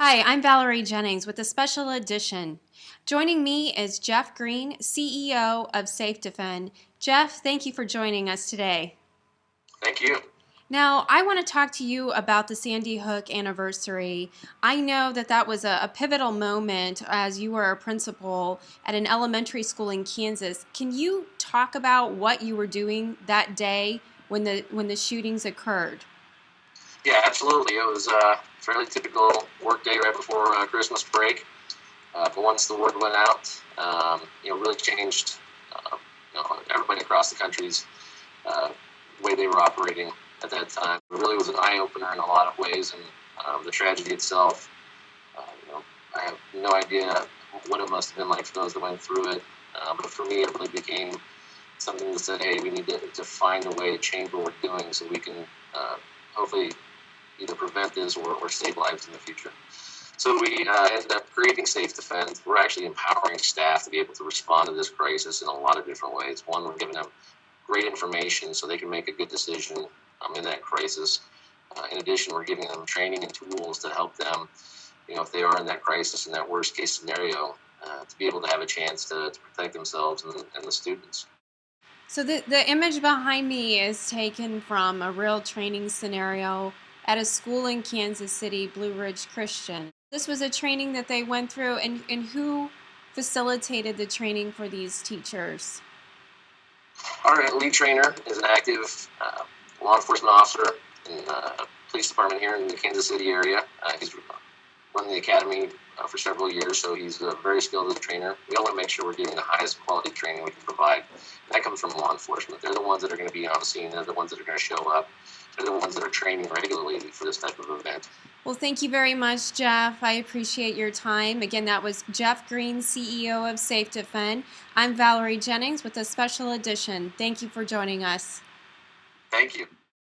Hi, I'm Valerie Jennings with a special edition. Joining me is Jeff Green, CEO of SafeDefend. Jeff, thank you for joining us today. Thank you. Now, I want to talk to you about the Sandy Hook anniversary. I know that was a pivotal moment as you were a principal at an elementary school in Kansas. Can you talk about what you were doing that day when the shootings occurred? Yeah, absolutely. It was a fairly typical work day right before Christmas break. But once the word went out, really changed, everybody across the country's uh, way they were operating at that time. It really was an eye opener in a lot of ways, and the tragedy itself. Uh, you know, I have no idea what it must have been like for those that went through it. But for me, it really became something that said, "Hey, we need to find a way to change what we're doing so we can hopefully either prevent this or save lives in the future." So we ended up creating SafeDefend. We're actually empowering staff to be able to respond to this crisis in a lot of different ways. One, we're giving them great information so they can make a good decision in that crisis. In addition, we're giving them training and tools to help them, if they are in that crisis, in that worst case scenario, to be able to have a chance to protect themselves and the students. So the image behind me is taken from a real training scenario at a school in Kansas City, Blue Ridge Christian. This was a training that they went through, and who facilitated the training for these teachers? Our lead trainer is an active law enforcement officer in a police department here in the Kansas City area. He's run the academy for several years, so he's very skilled as a trainer. We want to make sure we're getting the highest quality training we can provide. And that comes from law enforcement. They're the ones that are going to be on the scene. They're the ones that are going to show up. They're the ones that are training regularly for this type of event. Well, thank you very much, Jeff. I appreciate your time. Again, that was Jeff Green, CEO of SafeDefend. I'm Valerie Jennings with a special edition. Thank you for joining us. Thank you.